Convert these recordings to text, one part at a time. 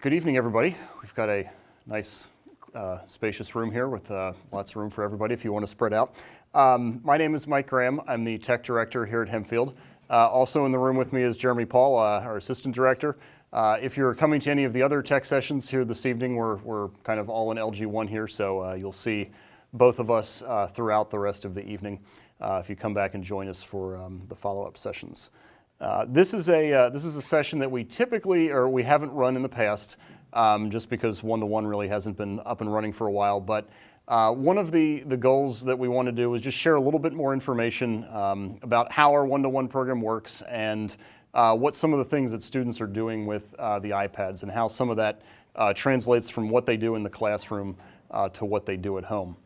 Good evening, everybody. We've got a nice, spacious room here with lots of room for everybody if you want to spread out. My name is Mike Graham. I'm the tech director here at Hempfield. Also in the room with me is Jeremy Paul, our assistant director. If you're coming to any of the other tech sessions here this evening, we're kind of all in LG1 here, so you'll see both of us throughout the rest of the evening if you come back and join us for the follow-up sessions. This is a session that we haven't run in the past, just because one-to-one really hasn't been up and running for a while. But one of the goals that we want to do is just share a little bit more information about how our one-to-one program works and what some of the things that students are doing with the iPads and how some of that translates from what they do in the classroom to what they do at home.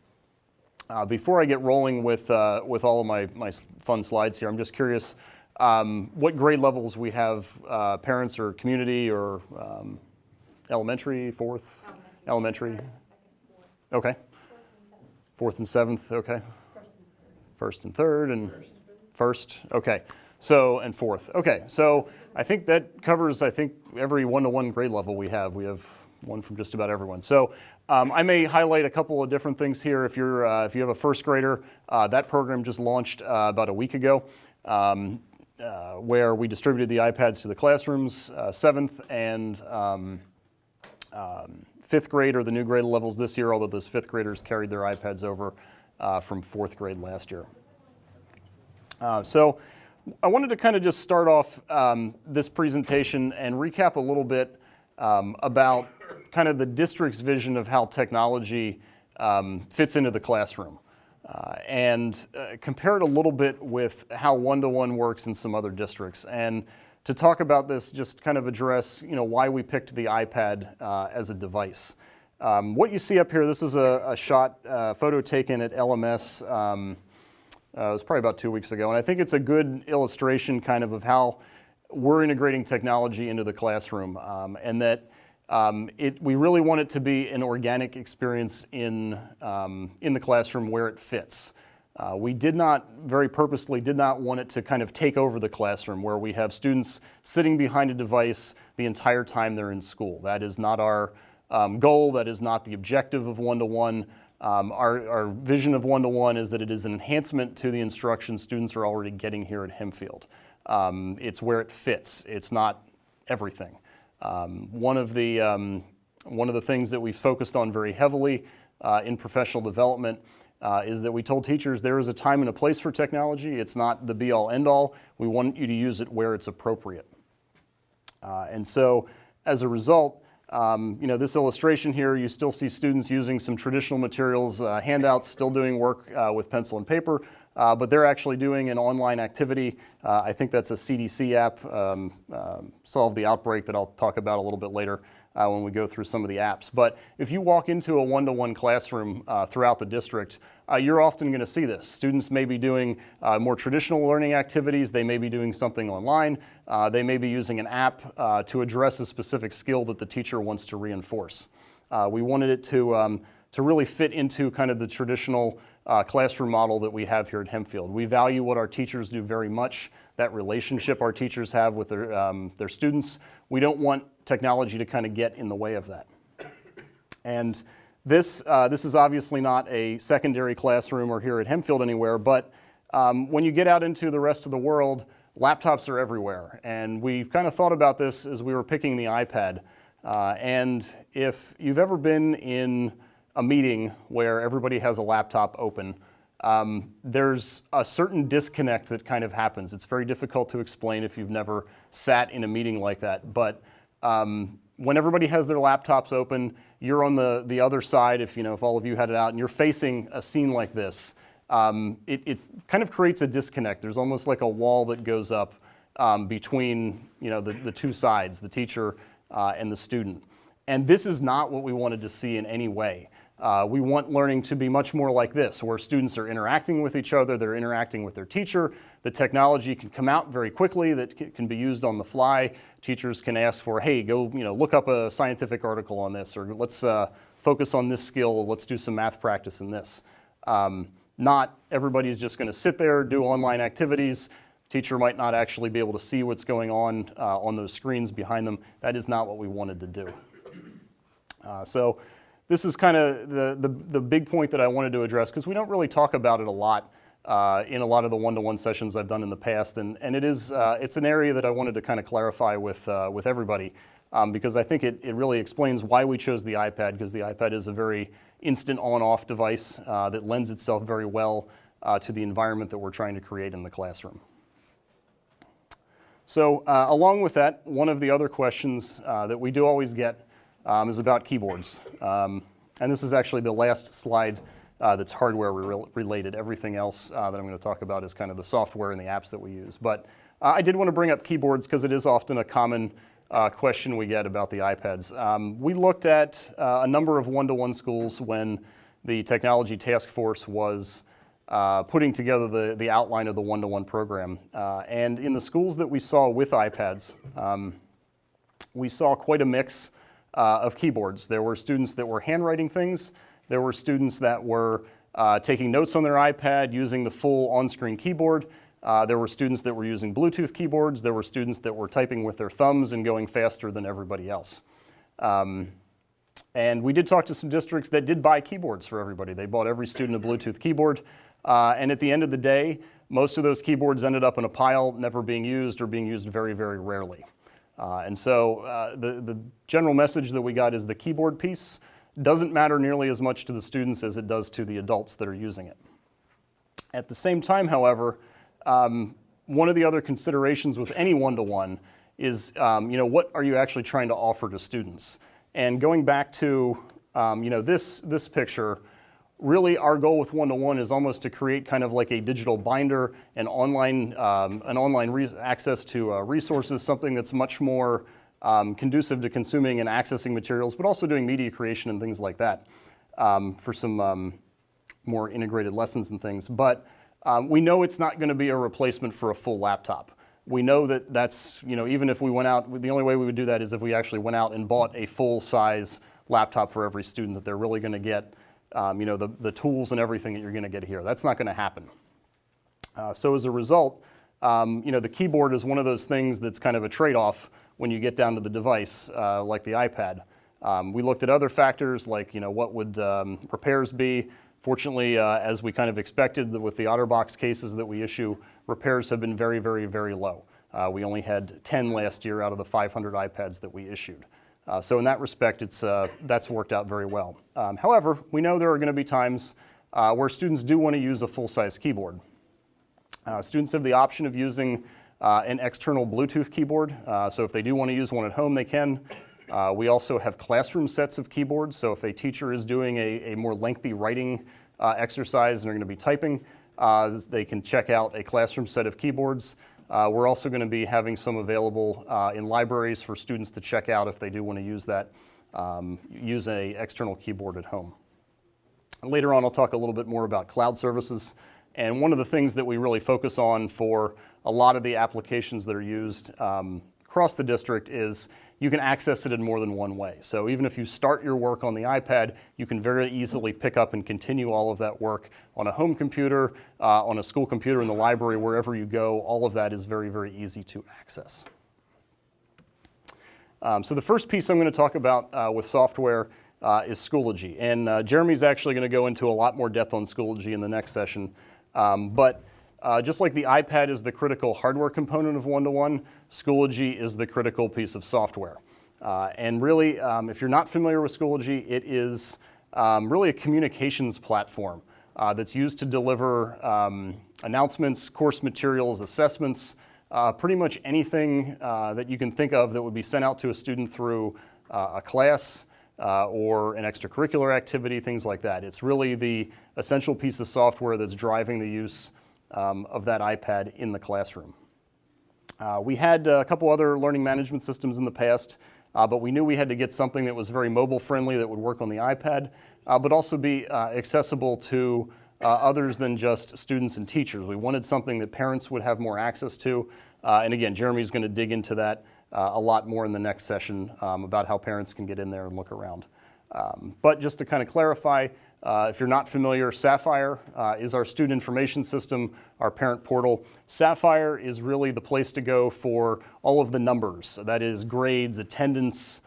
Before I get rolling with all of my fun slides here, I'm just curious what grade levels we have, parents or community or elementary, fourth? Elementary. Okay. Fourth and seventh, okay. First and third and first, okay. So, and fourth, okay. So I think that covers, every one-to-one grade level we have. We have one from just about everyone. So I may highlight a couple of different things here. If you have a first grader, that program just launched about a week ago. Where we distributed the iPads to the classrooms. Seventh and fifth grade are the new grade levels this year, although those fifth graders carried their iPads over from fourth grade last year. So I wanted to kind of just start off this presentation and recap a little bit about kind of the district's vision of how technology fits into the classroom. And compare it a little bit with how one-to-one works in some other districts. And to talk about this, just kind of address, why we picked the iPad as a device. What you see up here, this is a photo taken at LMS. It was probably about 2 weeks ago, and I think it's a good illustration kind of how we're integrating technology into the classroom, and that we really want it to be an organic experience in the classroom where it fits. We very purposely did not want it to kind of take over the classroom where we have students sitting behind a device the entire time they're in school. That is not our goal. That is not the objective of one-to-one. Our vision of one-to-one is that it is an enhancement to the instruction students are already getting here at Hempfield. It's where it fits. It's not everything. One of the things that we focused on very heavily in professional development is that we told teachers there is a time and a place for technology. It's not the be-all, end-all. We want you to use it where it's appropriate. And so, as a result, this illustration here, you still see students using some traditional materials, handouts, still doing work with pencil and paper. But they're actually doing an online activity. I think that's a CDC app, Solve the Outbreak, that I'll talk about a little bit later when we go through some of the apps. But if you walk into a one-to-one classroom throughout the district, you're often going to see this. Students may be doing more traditional learning activities. They may be doing something online. They may be using an app to address a specific skill that the teacher wants to reinforce. We wanted it to really fit into kind of the traditional classroom model that we have here at Hempfield. We value what our teachers do very much, that relationship our teachers have with their students. We don't want technology to kind of get in the way of that. And this is obviously not a secondary classroom or here at Hempfield anywhere, but when you get out into the rest of the world, laptops are everywhere. And we kind of thought about this as we were picking the iPad. And if you've ever been in a meeting where everybody has a laptop open, there's a certain disconnect that kind of happens. It's very difficult to explain if you've never sat in a meeting like that. But when everybody has their laptops open, you're on the other side, if all of you had it out, and you're facing a scene like this, it kind of creates a disconnect. There's almost like a wall that goes up between the two sides, the teacher and the student. And this is not what we wanted to see in any way. We want learning to be much more like this, where students are interacting with each other, they're interacting with their teacher. The technology can come out very quickly, that can be used on the fly. Teachers can ask for, hey, go look up a scientific article on this, or let's focus on this skill, let's do some math practice in this. Not everybody's just going to sit there, do online activities. Teacher might not actually be able to see what's going on those screens behind them. That is not what we wanted to do. So this is kind of the big point that I wanted to address, because we don't really talk about it a lot in a lot of the one-to-one sessions I've done in the past, and it's an area that I wanted to kind of clarify with everybody, because I think it really explains why we chose the iPad, because the iPad is a very instant on-off device that lends itself very well to the environment that we're trying to create in the classroom. So along with that, one of the other questions that we do always get is about keyboards. And this is actually the last slide that's hardware related. Everything else that I'm going to talk about is kind of the software and the apps that we use. But I did want to bring up keyboards because it is often a common question we get about the iPads. We looked at a number of one-to-one schools when the technology task force was putting together the outline of the one-to-one program. And in the schools that we saw with iPads, we saw quite a mix of keyboards. There were students that were handwriting things. There were students that were taking notes on their iPad using the full on-screen keyboard. There were students that were using Bluetooth keyboards. There were students that were typing with their thumbs and going faster than everybody else. And we did talk to some districts that did buy keyboards for everybody. They bought every student a Bluetooth keyboard. And at the end of the day, most of those keyboards ended up in a pile, never being used or being used very, very rarely. And so the general message that we got is the keyboard piece doesn't matter nearly as much to the students as it does to the adults that are using it. At the same time, however, one of the other considerations with any one-to-one is, what are you actually trying to offer to students? And going back to, this picture, really our goal with one-to-one is almost to create kind of like a digital binder and online access to resources, something that's much more conducive to consuming and accessing materials, but also doing media creation and things like that for some more integrated lessons and things. But we know it's not going to be a replacement for a full laptop. We know that that's, even if we went out, the only way we would do that is if we actually went out and bought a full-size laptop for every student, that they're really going to get the tools and everything that you're going to get here. That's not going to happen. So as a result, the keyboard is one of those things that's kind of a trade-off when you get down to the device, like the iPad. We looked at other factors like, what would repairs be? Fortunately, as we kind of expected with the OtterBox cases that we issue, repairs have been very, very, very low. We only had 10 last year out of the 500 iPads that we issued. So in that respect, that's worked out very well. However, we know there are going to be times where students do want to use a full-size keyboard. Students have the option of using an external Bluetooth keyboard. So if they do want to use one at home, they can. We also have classroom sets of keyboards. So if a teacher is doing a more lengthy writing exercise and they're going to be typing, they can check out a classroom set of keyboards. We're also going to be having some available in libraries for students to check out if they do want to use that, use an external keyboard at home. Later on, I'll talk a little bit more about cloud services. And one of the things that we really focus on for a lot of the applications that are used across the district is you can access it in more than one way. So even if you start your work on the iPad, you can very easily pick up and continue all of that work on a home computer, on a school computer in the library, wherever you go. All of that is very, very easy to access. So the first piece I'm going to talk about with software is Schoology. And Jeremy's actually going to go into a lot more depth on Schoology in the next session. But just like the iPad is the critical hardware component of one-to-one, Schoology is the critical piece of software. And really, if you're not familiar with Schoology, it is really a communications platform that's used to deliver announcements, course materials, assessments, pretty much anything that you can think of that would be sent out to a student through a class or an extracurricular activity, things like that. It's really the essential piece of software that's driving the use of that iPad in the classroom. We had a couple other learning management systems in the past, but we knew we had to get something that was very mobile friendly that would work on the iPad, but also be accessible to others than just students and teachers. We wanted something that parents would have more access to, and again, Jeremy's going to dig into that a lot more in the next session about how parents can get in there and look around. But just to kind of clarify, if you're not familiar, Sapphire is our student information system, our parent portal. Sapphire is really the place to go for all of the numbers. That is grades, attendance,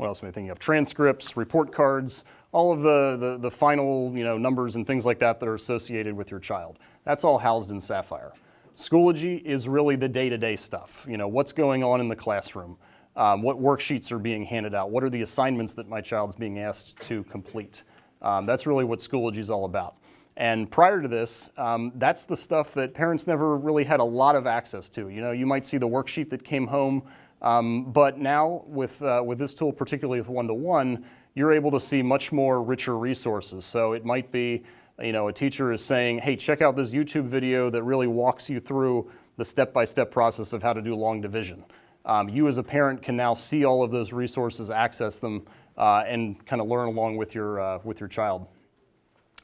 what else am I thinking of? Transcripts, report cards, all of the final numbers and things like that are associated with your child. That's all housed in Sapphire. Schoology is really the day-to-day stuff. What's going on in the classroom, what worksheets are being handed out, what are the assignments that my child's being asked to complete. That's really what Schoology is all about. And prior to this, that's the stuff that parents never really had a lot of access to. You might see the worksheet that came home, but now with this tool, particularly with one-to-one, you're able to see much more richer resources. So it might be, a teacher is saying, hey, check out this YouTube video that really walks you through the step-by-step process of how to do long division. You as a parent can now see all of those resources, access them, and kind of learn along with your child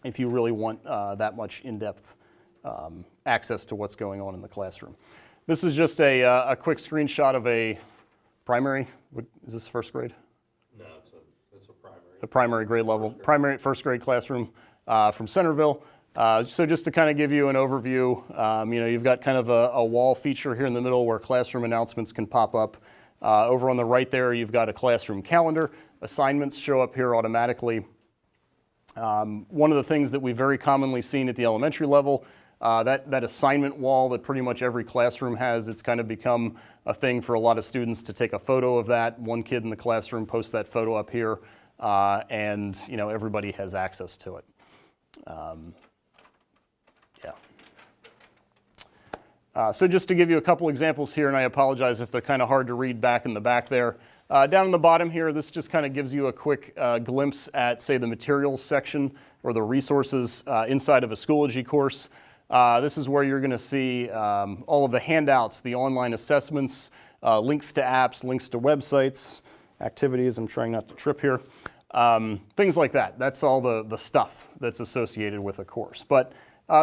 if you really want that much in-depth access to what's going on in the classroom. This is just a quick screenshot of a primary. Is this first grade? No, it's a primary. A primary grade level, first grade classroom from Centerville. So just to kind of give you an overview, you've got kind of a wall feature here in the middle where classroom announcements can pop up. Over on the right there, you've got a classroom calendar. Assignments show up here automatically. One of the things that we've very commonly seen at the elementary level, that assignment wall that pretty much every classroom has, it's kind of become a thing for a lot of students to take a photo of that. One kid in the classroom posts that photo up here, and everybody has access to it. So just to give you a couple examples here, and I apologize if they're kind of hard to read back in the back there. Down in the bottom here, this just kind of gives you a quick glimpse at, say, the materials section or the resources inside of a Schoology course. This is where you're going to see all of the handouts, the online assessments, links to apps, links to websites, activities. I'm trying not to trip here. Things like that. That's all the stuff that's associated with a course. But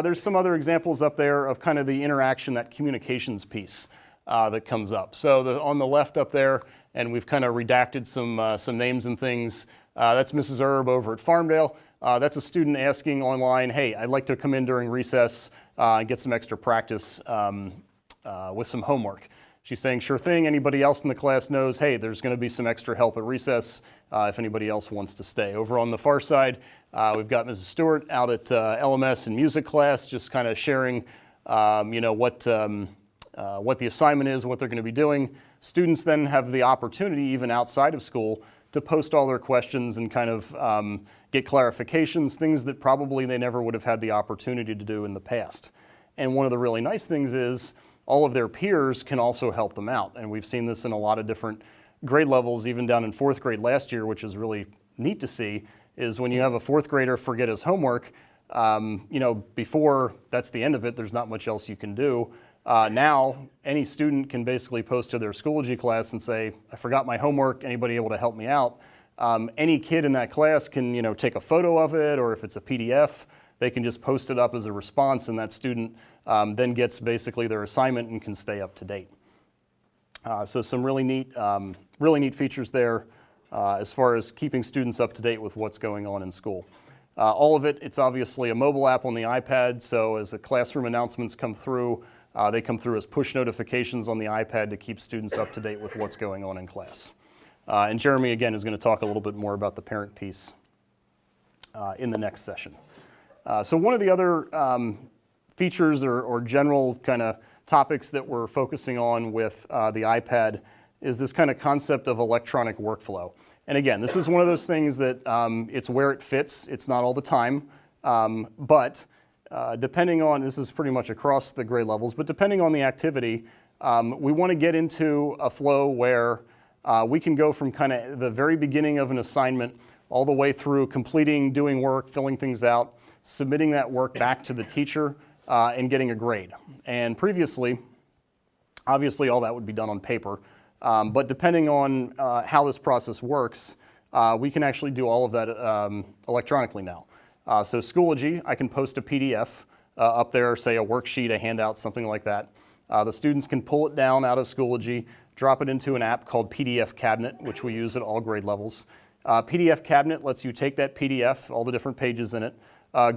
there's some other examples up there of kind of the interaction, that communications piece that comes up. So on the left up there, and we've kind of redacted some names and things. That's Mrs. Erb over at Farmdale. That's a student asking online, hey, I'd like to come in during recess and get some extra practice with some homework. She's saying, sure thing. Anybody else in the class knows, hey, there's going to be some extra help at recess if anybody else wants to stay. Over on the far side, we've got Mrs. Stewart out at LMS and music class, just kind of sharing, what the assignment is, what they're going to be doing. Students then have the opportunity, even outside of school, to post all their questions and kind of get clarifications, things that probably they never would have had the opportunity to do in the past. And one of the really nice things is all of their peers can also help them out. And we've seen this in a lot of different grade levels, even down in fourth grade last year, which is really neat to see, is when you have a fourth grader forget his homework, before that's the end of it, there's not much else you can do. Now, any student can basically post to their Schoology class and say, I forgot my homework, anybody able to help me out? Any kid in that class can, take a photo of it, or if it's a PDF, they can just post it up as a response, and that student then gets basically their assignment and can stay up to date. So some really neat features there as far as keeping students up to date with what's going on in school. All of it, it's obviously a mobile app on the iPad, so as the classroom announcements come through, they come through as push notifications on the iPad to keep students up to date with what's going on in class. And Jeremy, again, is going to talk a little bit more about the parent piece in the next session. So one of the other features or general kind of topics that we're focusing on with the iPad is this kind of concept of electronic workflow. And again, this is one of those things that it's where it fits. It's not all the time, but depending on, this is pretty much across the grade levels, but depending on the activity, we want to get into a flow where we can go from kind of the very beginning of an assignment all the way through completing, doing work, filling things out, submitting that work back to the teacher, and getting a grade. And previously, obviously all that would be done on paper, but depending on how this process works, we can actually do all of that electronically now. So Schoology, I can post a PDF up there, say a worksheet, a handout, something like that. The students can pull it down out of Schoology, drop it into an app called PDF Cabinet, which we use at all grade levels. PDF Cabinet lets you take that PDF, all the different pages in it,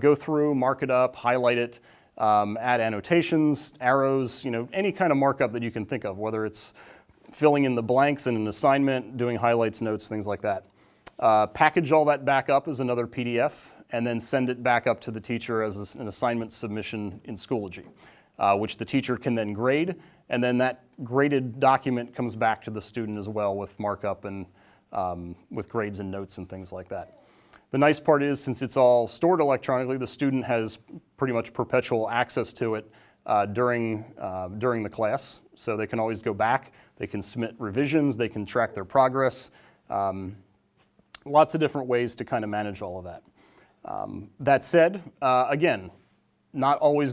go through, mark it up, highlight it, add annotations, arrows, any kind of markup that you can think of, whether it's filling in the blanks in an assignment, doing highlights, notes, things like that. Package all that back up as another PDF, and then send it back up to the teacher as an assignment submission in Schoology, which the teacher can then grade, and then that graded document comes back to the student as well with markup and with grades and notes and things like that. The nice part is, since it's all stored electronically, the student has pretty much perpetual access to it during the class, so they can always go back, they can submit revisions, they can track their progress. Lots of different ways to kind of manage all of that. That said, again, not always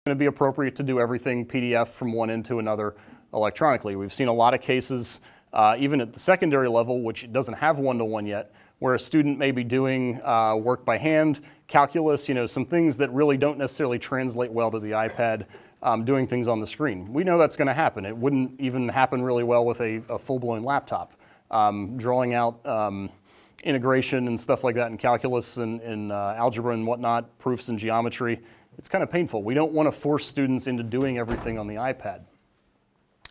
going to be appropriate to do everything PDF from one end to another electronically. We've seen a lot of cases, even at the secondary level, which doesn't have one-to-one yet, where a student may be doing work by hand, calculus, some things that really don't necessarily translate well to the iPad, doing things on the screen. We know that's going to happen. It wouldn't even happen really well with a full-blown laptop. Drawing out integration and stuff like that in calculus and algebra and whatnot, proofs in geometry, it's kind of painful. We don't want to force students into doing everything on the iPad.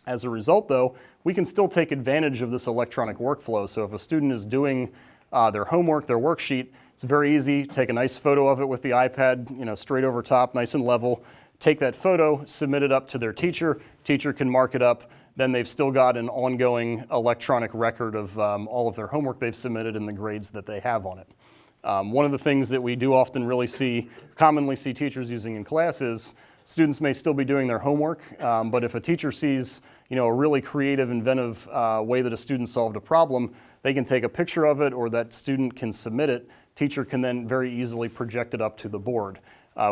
As a result, though, we can still take advantage of this electronic workflow. So if a student is doing their homework, their worksheet, it's very easy. Take a nice photo of it with the iPad, straight over top, nice and level. Take that photo, submit it up to their teacher. Teacher can mark it up. Then they've still got an ongoing electronic record of all of their homework they've submitted and the grades that they have on it. One of the things that we do often commonly see teachers using in class is students may still be doing their homework, but if a teacher sees a really creative, inventive way that a student solved a problem, they can take a picture of it, or that student can submit it. Teacher can then very easily project it up to the board.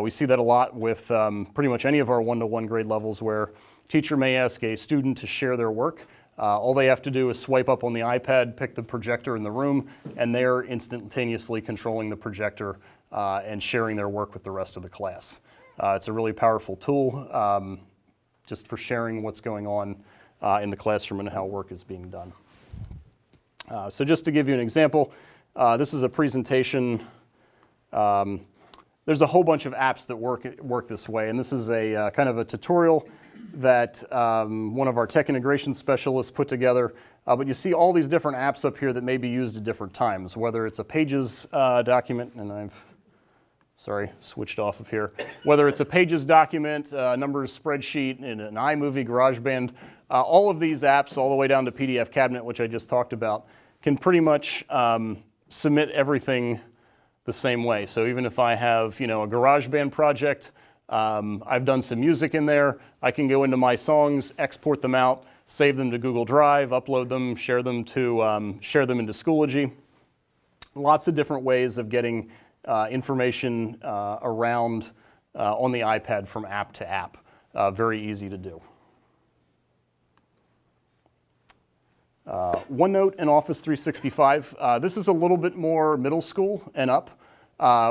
We see that a lot with pretty much any of our one-to-one grade levels, where teacher may ask a student to share their work. All they have to do is swipe up on the iPad, pick the projector in the room, and they're instantaneously controlling the projector and sharing their work with the rest of the class. It's a really powerful tool just for sharing what's going on in the classroom and how work is being done. So just to give you an example, this is a presentation. There's a whole bunch of apps that work this way, and this is a kind of a tutorial that one of our tech integration specialists put together. But you see all these different apps up here that may be used at different times, whether it's a Pages document, and I've switched off of here. Whether it's a Pages document, numbers spreadsheet, in an iMovie, GarageBand, all of these apps, all the way down to PDF Cabinet, which I just talked about, can pretty much submit everything the same way. So even if I have, a GarageBand project, I've done some music in there, I can go into my songs, export them out, save them to Google Drive, upload them, share them into Schoology. Lots of different ways of getting information around on the iPad from app to app. Very easy to do. OneNote and Office 365. This is a little bit more middle school and up.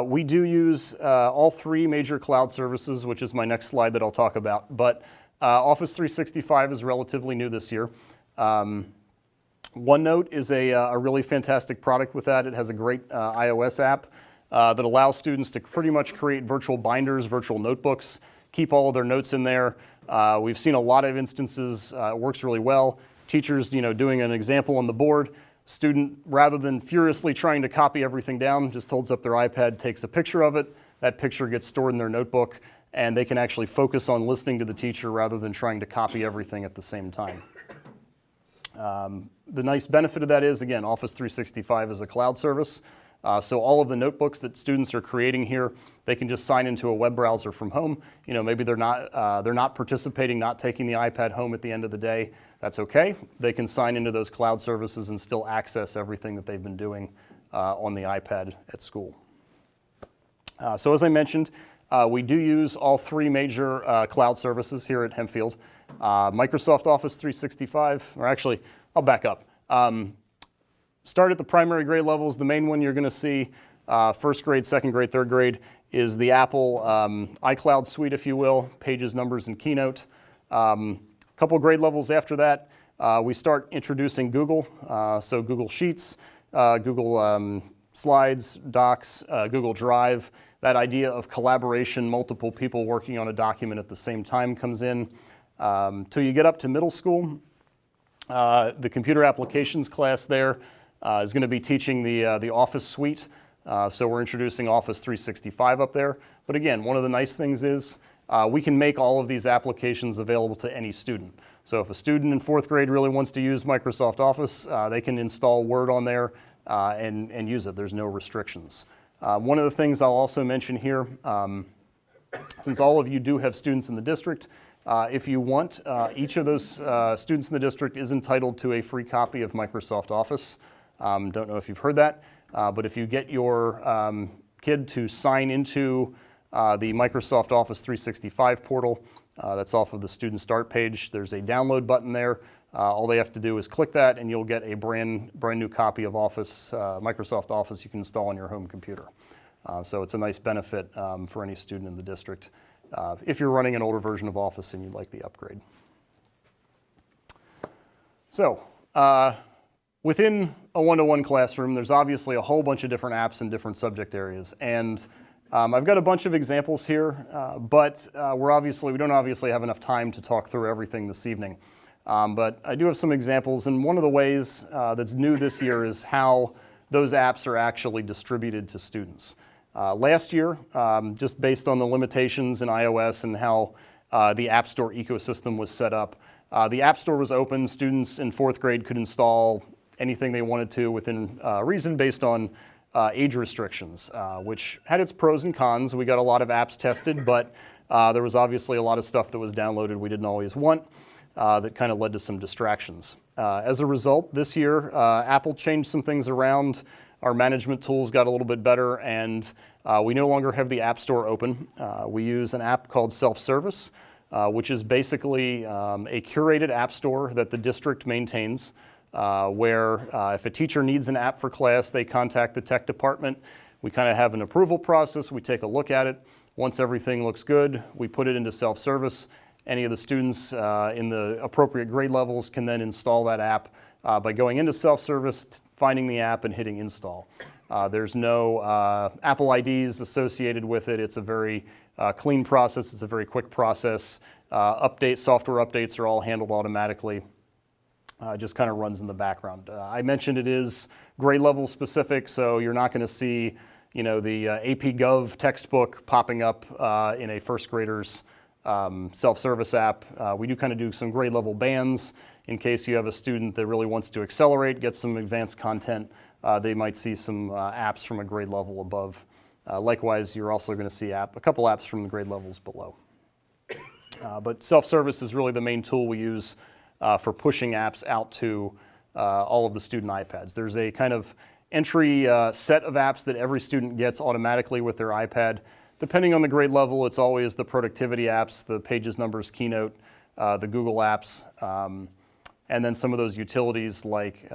We do use all three major cloud services, which is my next slide that I'll talk about. But Office 365 is relatively new this year. OneNote is a really fantastic product with that. It has a great iOS app that allows students to pretty much create virtual binders, virtual notebooks, keep all of their notes in there. We've seen a lot of instances. It works really well. Teachers, doing an example on the board. Student, rather than furiously trying to copy everything down, just holds up their iPad, takes a picture of it. That picture gets stored in their notebook, and they can actually focus on listening to the teacher rather than trying to copy everything at the same time. The nice benefit of that is, again, Office 365 is a cloud service. So all of the notebooks that students are creating here, they can just sign into a web browser from home. Maybe they're not participating, not taking the iPad home at the end of the day. That's okay. They can sign into those cloud services and still access everything that they've been doing on the iPad at school. So as I mentioned, we do use all three major cloud services here at Hempfield. Microsoft Office 365, or actually, I'll back up. Start at the primary grade levels. The main one you're going to see, first grade, second grade, third grade, is the Apple iCloud suite, if you will, Pages, Numbers, and Keynote. Couple grade levels after that, we start introducing Google, so Google Sheets, Google Slides, Docs, Google Drive. That idea of collaboration, multiple people working on a document at the same time comes in. Till you get up to middle school, the computer applications class there is going to be teaching the Office suite. So we're introducing Office 365 up there. But again, one of the nice things is we can make all of these applications available to any student. So if a student in 4th grade really wants to use Microsoft Office, they can install Word on there and use it. There's no restrictions. One of the things I'll also mention here, since all of you do have students in the district, if you want, each of those students in the district is entitled to a free copy of Microsoft Office. Don't know if you've heard that, but if you get your kid to sign into the Microsoft Office 365 portal, that's off of the Student Start page. There's a download button there. All they have to do is click that and you'll get a brand new copy of Office, Microsoft Office you can install on your home computer. So it's a nice benefit for any student in the district if you're running an older version of Office and you'd like the upgrade. So within a one-to-one classroom, there's obviously a whole bunch of different apps in different subject areas. And I've got a bunch of examples here, but we don't obviously have enough time to talk through everything this evening. But I do have some examples, and one of the ways that's new this year is how those apps are actually distributed to students. Last year, just based on the limitations in iOS and how the App Store ecosystem was set up, the App Store was open. Students in 4th grade could install anything they wanted to within reason based on age restrictions, which had its pros and cons. We got a lot of apps tested, but there was obviously a lot of stuff that was downloaded we didn't always want. That kind of led to some distractions. As a result, this year, Apple changed some things around. Our management tools got a little bit better, and we no longer have the App Store open. We use an app called Self-Service, which is basically a curated app store that the district maintains, where if a teacher needs an app for class, they contact the tech department. We kind of have an approval process. We take a look at it. Once everything looks good, we put it into Self-Service. Any of the students in the appropriate grade levels can then install that app by going into Self-Service, finding the app, and hitting install. There's no Apple IDs associated with it. It's a very clean process. It's a very quick process. Software updates are all handled automatically. It just kind of runs in the background. I mentioned it is grade level specific, so you're not going to see, the AP Gov textbook popping up in a first grader's self-service app. We do kind of do some grade level bands in case you have a student that really wants to accelerate, get some advanced content. They might see some apps from a grade level above. Likewise, you're also going to see a couple apps from the grade levels below. But self-service is really the main tool we use for pushing apps out to all of the student iPads. There's a kind of entry set of apps that every student gets automatically with their iPad. Depending on the grade level, it's always the productivity apps, the Pages, Numbers, Keynote, the Google apps, and then some of those utilities like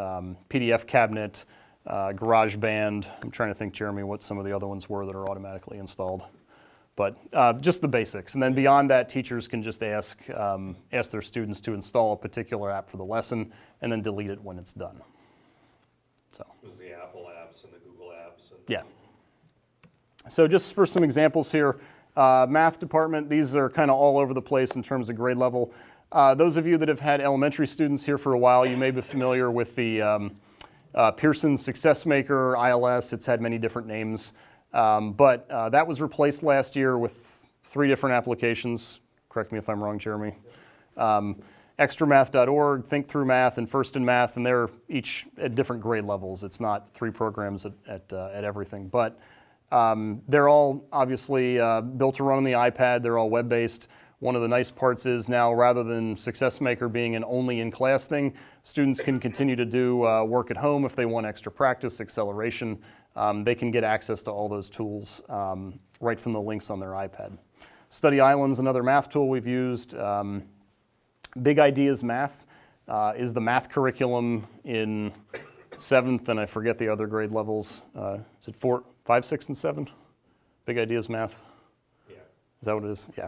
PDF Cabinet, GarageBand. I'm trying to think, Jeremy, what some of the other ones were that are automatically installed. But just the basics. And then beyond that, teachers can just ask their students to install a particular app for the lesson and then delete it when it's done. So. It was the Apple apps and the Google apps. And yeah. So just for some examples here, math department, these are kind of all over the place in terms of grade level. Those of you that have had elementary students here for a while, you may be familiar with the Pearson Success Maker, ILS. It's had many different names. But that was replaced last year with 3 different applications. Correct me if I'm wrong, Jeremy. Extramath.org, Think Through Math, and First in Math, and they're each at different grade levels. It's not 3 programs at everything. But they're all obviously built to run on the iPad. They're all web-based. One of the nice parts is now, rather than Success Maker being an only in-class thing, students can continue to do work at home if they want extra practice, acceleration. They can get access to all those tools right from the links on their iPad. Study Island's another math tool we've used. Big Ideas Math is the math curriculum in 7th, and I forget the other grade levels. Is it 4, 5, 6, and 7? Big Ideas Math? Yeah. Is that what it is? Yeah.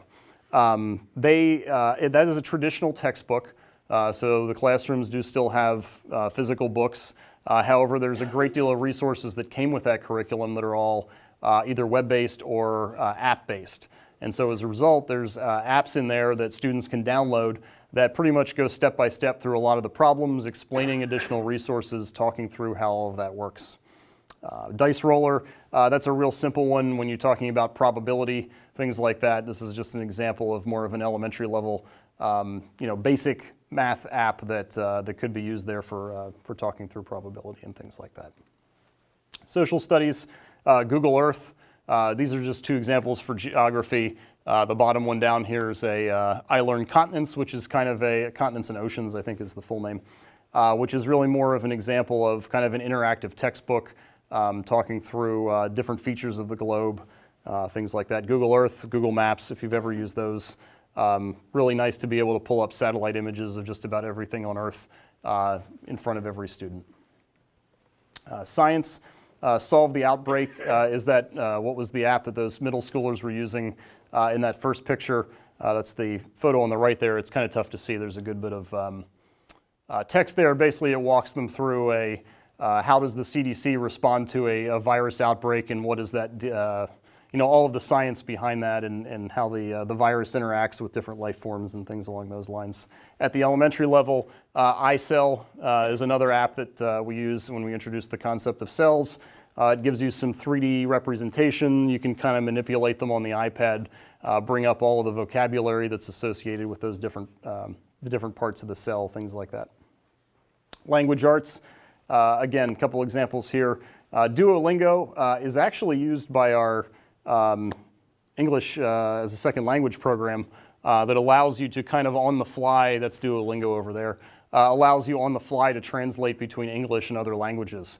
That is a traditional textbook, so the classrooms do still have physical books. However, there's a great deal of resources that came with that curriculum that are all either web-based or app-based. And so as a result, there's apps in there that students can download that pretty much go step by step through a lot of the problems, explaining additional resources, talking through how all of that works. Dice roller, that's a real simple one when you're talking about probability, things like that. This is just an example of more of an elementary level, basic math app that could be used there for talking through probability and things like that. Social studies, Google Earth. These are just two examples for geography. The bottom one down here is I Learn Continents, which is kind of a Continents and Oceans, I think is the full name, which is really more of an example of kind of an interactive textbook talking through different features of the globe, things like that. Google Earth, Google Maps, if you've ever used those. Really nice to be able to pull up satellite images of just about everything on Earth in front of every student. Science. Solve the Outbreak is that what was the app that those middle schoolers were using in that first picture. That's the photo on the right there. It's kind of tough to see. There's a good bit of text there. Basically, it walks them through how does the CDC respond to a virus outbreak, and what is that, all of the science behind that, and how the virus interacts with different life forms and things along those lines. At the elementary level, iCell is another app that we use when we introduce the concept of cells. It gives you some 3D representation. You can kind of manipulate them on the iPad, bring up all of the vocabulary that's associated with those the different parts of the cell, things like that. Language arts, again, a couple examples here. Duolingo is actually used by our English as a second language program that allows you to kind of on the fly, that's Duolingo over there, allows you on the fly to translate between English and other languages.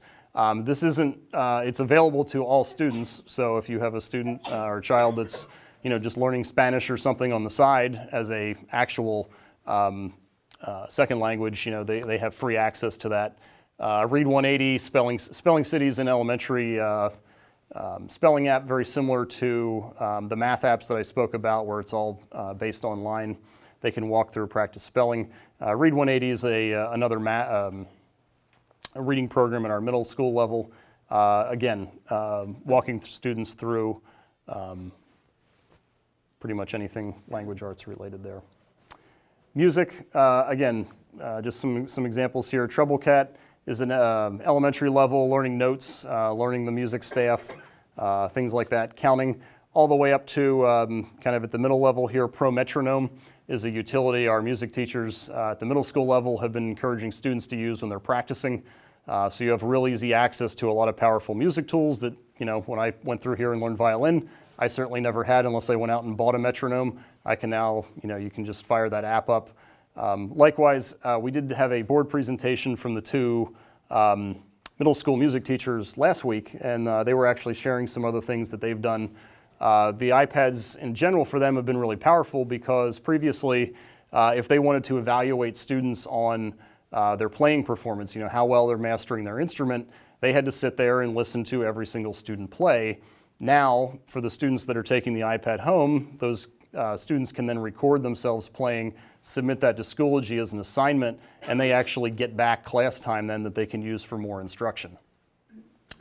This isn't, it's available to all students, so if you have a student or a child that's just learning Spanish or something on the side as a actual second language, they have free access to that. Read 180, Spelling Cities in elementary, spelling app very similar to the math apps that I spoke about where it's all based online. They can walk through practice spelling. Read 180 is another a reading program at our middle school level. Again, walking students through pretty much anything language arts related there. Music, again, just some examples here. TroubleCat is an elementary level, learning notes, learning the music staff, things like that. Counting all the way up to kind of at the middle level here, Pro Metronome is a utility our music teachers at the middle school level have been encouraging students to use when they're practicing. So you have real easy access to a lot of powerful music tools that, when I went through here and learned violin, I certainly never had unless I went out and bought a metronome. I can now, you can just fire that app up. Likewise, we did have a board presentation from the two middle school music teachers last week, and they were actually sharing some other things that they've done. The iPads in general for them have been really powerful because previously, if they wanted to evaluate students on their playing performance, how well they're mastering their instrument, they had to sit there and listen to every single student play. Now, for the students that are taking the iPad home, those students can then record themselves playing, submit that to Schoology as an assignment, and they actually get back class time then that they can use for more instruction.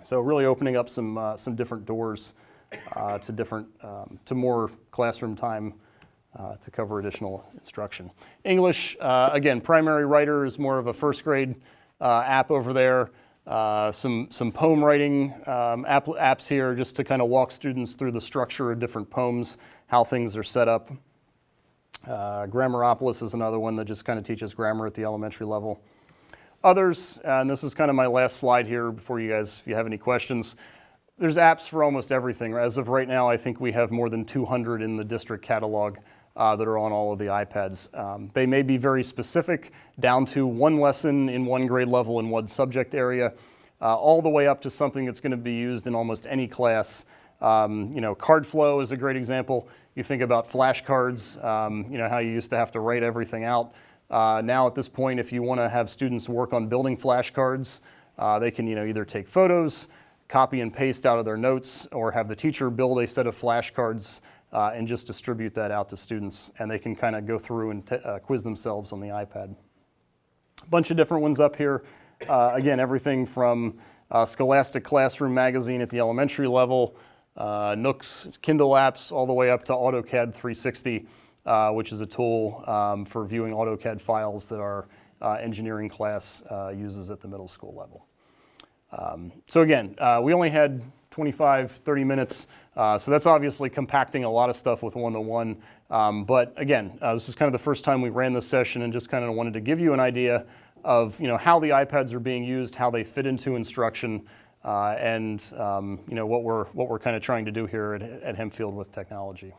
So really opening up some different doors to more classroom time to cover additional instruction. English, again, Primary Writer is more of a first grade app over there. Some poem writing apps here just to kind of walk students through the structure of different poems, how things are set up. Grammaropolis is another one that just kind of teaches grammar at the elementary level. Others, and this is kind of my last slide here before you guys, if you have any questions, there's apps for almost everything. As of right now, I think we have more than 200 in the district catalog that are on all of the iPads. They may be very specific, down to one lesson in one grade level in one subject area, all the way up to something that's going to be used in almost any class. CardFlow is a great example. You think about flashcards, how you used to have to write everything out. Now at this point, if you want to have students work on building flashcards, they can either take photos, copy and paste out of their notes, or have the teacher build a set of flashcards and just distribute that out to students, and they can kind of go through and quiz themselves on the iPad. A bunch of different ones up here. Again, everything from Scholastic Classroom Magazine at the elementary level, Nook's Kindle apps, all the way up to AutoCAD 360, which is a tool for viewing AutoCAD files that our engineering class uses at the middle school level. So again, we only had 25, 30 minutes, so that's obviously compacting a lot of stuff with one-to-one. But again, this was kind of the first time we ran this session, and just kind of wanted to give you an idea of how the iPads are being used, how they fit into instruction, and what we're kind of trying to do here at Hempfield with technology.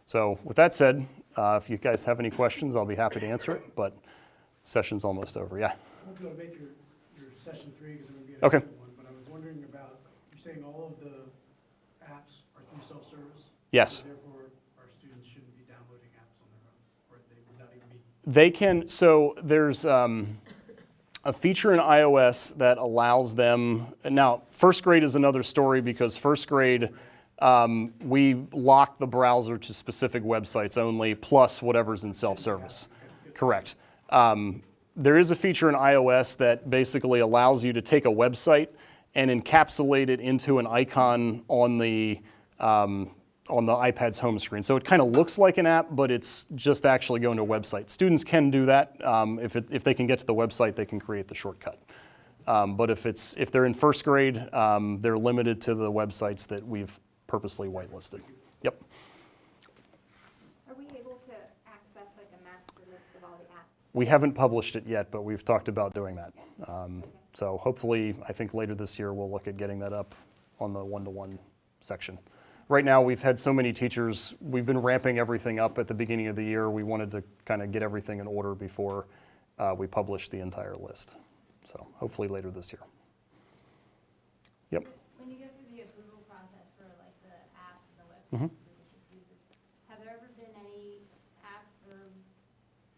So with that said, if you guys have any questions, I'll be happy to answer it. But session's almost over. Yeah. I won't be able to make your session 3 because I'm going to be at Okay. one, but I was wondering about, you're saying all of the apps are through self-service? Yes. So therefore, our students shouldn't be downloading apps on their own, or they would not even be. They can, so there's a feature in iOS that allows them, now first grade is another story because first grade, we lock the browser to specific websites only, plus whatever's in self-service. Correct. There is a feature in iOS that basically allows you to take a website and encapsulate it into an icon on the iPad's home screen. So it kind of looks like an app, but it's just actually going to a website. Students can do that. If they can get to the website, they can create the shortcut. But if they're in first grade, they're limited to the websites that we've purposely whitelisted. Yep. Are we able to access like a master list of all the apps? We haven't published it yet, but we've talked about doing that. So hopefully, I think later this year, we'll look at getting that up on the one-to-one section. Right now, we've had so many teachers, we've been ramping everything up at the beginning of the year. We wanted to kind of get everything in order before we publish the entire list. So hopefully later this year. Yep. When you go through the approval process for like the apps and the websites the district uses, have there ever been any apps or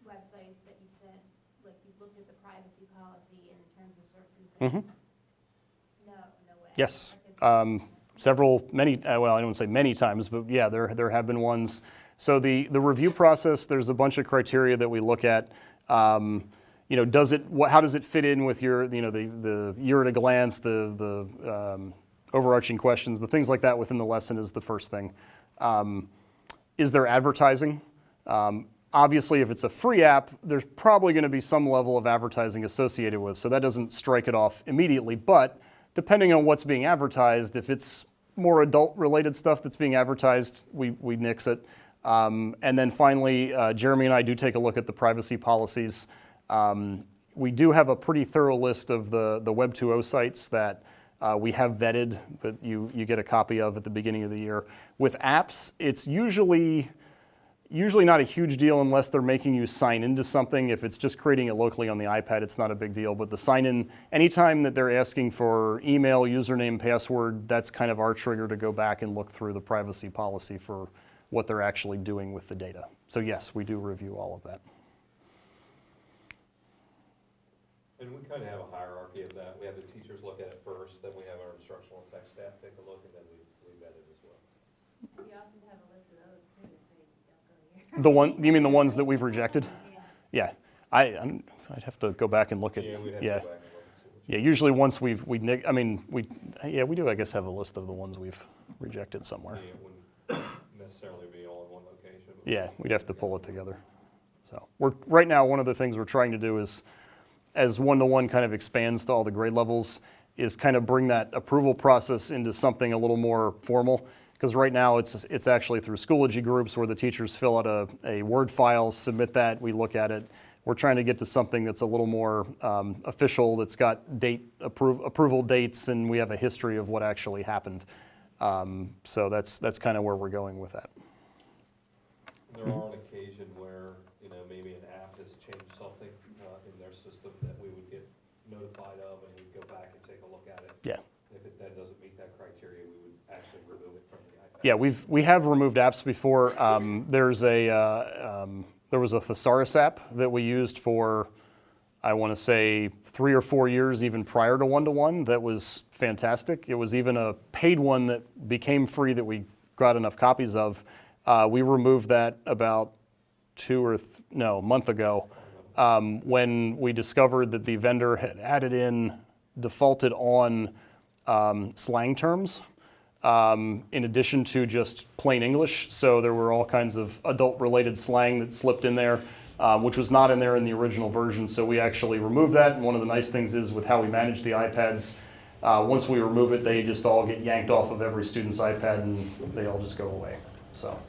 websites that you've said, like you've looked at the privacy policy in terms of service and said, no way? Yes. Like, Many, well, I don't say many times, but yeah, there have been ones. So the review process, there's a bunch of criteria that we look at. How does it fit in with your, the year at a glance, the overarching questions, the things like that within the lesson is the first thing. Is there advertising? Obviously, if it's a free app, there's probably going to be some level of advertising associated with, so that doesn't strike it off immediately, but depending on what's being advertised, if it's more adult-related stuff that's being advertised, we nix it. And then finally, Jeremy and I do take a look at the privacy policies. We do have a pretty thorough list of the Web 2.0 sites that we have vetted, that you get a copy of at the beginning of the year. With apps, it's usually not a huge deal unless they're making you sign into something. If it's just creating it locally on the iPad, it's not a big deal. But the sign in, anytime that they're asking for email, username, password, that's kind of our trigger to go back and look through the privacy policy for what they're actually doing with the data. So yes, we do review all of that. And we kind of have a hierarchy of that. We have the teachers look at it first, then we have our instructional tech staff take a look, and then we vet it as well. You also have a list of those too, so you don't go here. You mean the ones that we've rejected? Yeah. Yeah, I'd have to go back and look at. Yeah, we'd have Yeah, to go back and look and see which. yeah. Usually once we do. I guess have a list of the ones we've rejected somewhere. Yeah, it wouldn't necessarily be all in one location. but Yeah, we'd have to pull it together. So right now, one of the things we're trying to do is, as one-to-one kind of expands to all the grade levels, is kind of bring that approval process into something a little more formal. Because right now it's actually through Schoology groups where the teachers fill out a Word file, submit that, we look at it. We're trying to get to something that's a little more official, that's got approval dates, and we have a history of what actually happened. So that's kind of where we're going with that. There are an occasion where, maybe an app has changed something in their system that we would get notified of, and we'd go back and take a look at it. Yeah. If it then doesn't meet that criteria, we would actually remove it from the iPad. Yeah, we have removed apps before. There was a thesaurus app that we used for, I want to say, 3 or 4 years, even prior to one-to-one. That was fantastic. It was even a paid one that became free that we got enough copies of. We removed that about a month ago. when we discovered that the vendor had added in, defaulted on slang terms in addition to just plain English. So there were all kinds of adult-related slang that slipped in there, which was not in there in the original version. So we actually removed that. And one of the nice things is with how we manage the iPads, once we remove it, they just all get yanked off of every student's iPad and they all just go away. So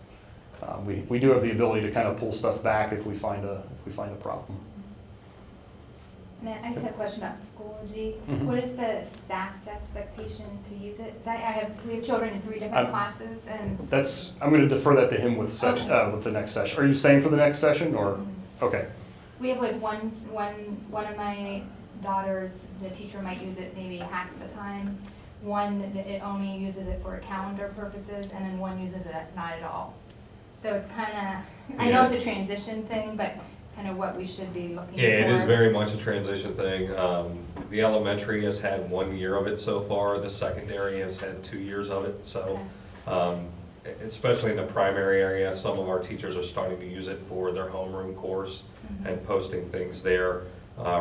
we do have the ability to kind of pull stuff back if we find a problem. And then I just have a question about Schoology. Mhm. What is the staff's expectation to use it? We have children in 3 different classes, and I'm going to defer that to him with the next session. Are you saying for the next session or? Okay. we have like one of my daughters, the teacher might use it maybe half the time. One, that it only uses it for calendar purposes, and then one uses it not at all. So it's kind of, I know it's a transition thing, but kind of what we should be looking for. Yeah, it is very much a transition thing. The elementary has had 1 year of it so far. The secondary has had 2 years of it. So, especially in the primary area, some of our teachers are starting to use it for their homeroom course and posting things there,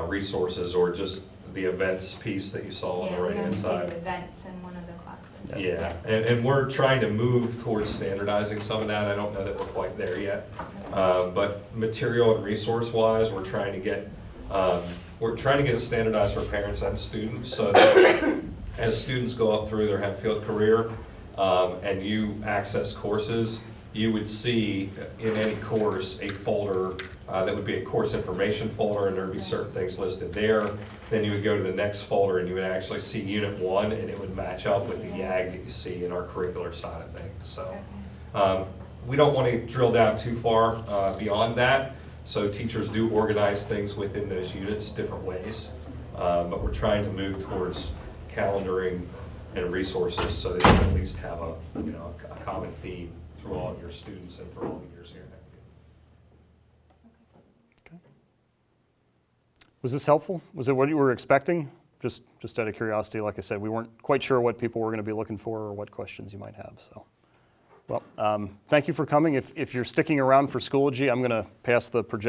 resources, or just the events piece that you saw on the right-hand side. Yeah, we only see the events in one of the classes. Yeah, and we're trying to move towards standardizing some of that. I don't know that we're quite there yet. But material and resource-wise, we're trying to get it standardized for parents and students, so that as students go up through their Hempfield career and you access courses, you would see in any course a folder that would be a course information folder, and there would be certain things listed there. Then you would go to the next folder and you would actually see Unit 1, and it would match up with the YAG that you see in our curricular side of things. So we don't want to drill down too far beyond that. So teachers do organize things within those units different ways. But we're trying to move towards calendaring and resources so that you at least have a common theme through all of your students and through all the years here in Hempfield. Was this helpful? Was it what you were expecting? Just out of curiosity, like I said, we weren't quite sure what people were going to be looking for or what questions you might have. So, well, thank you for coming. If you're sticking around for Schoology, I'm going to pass the projector.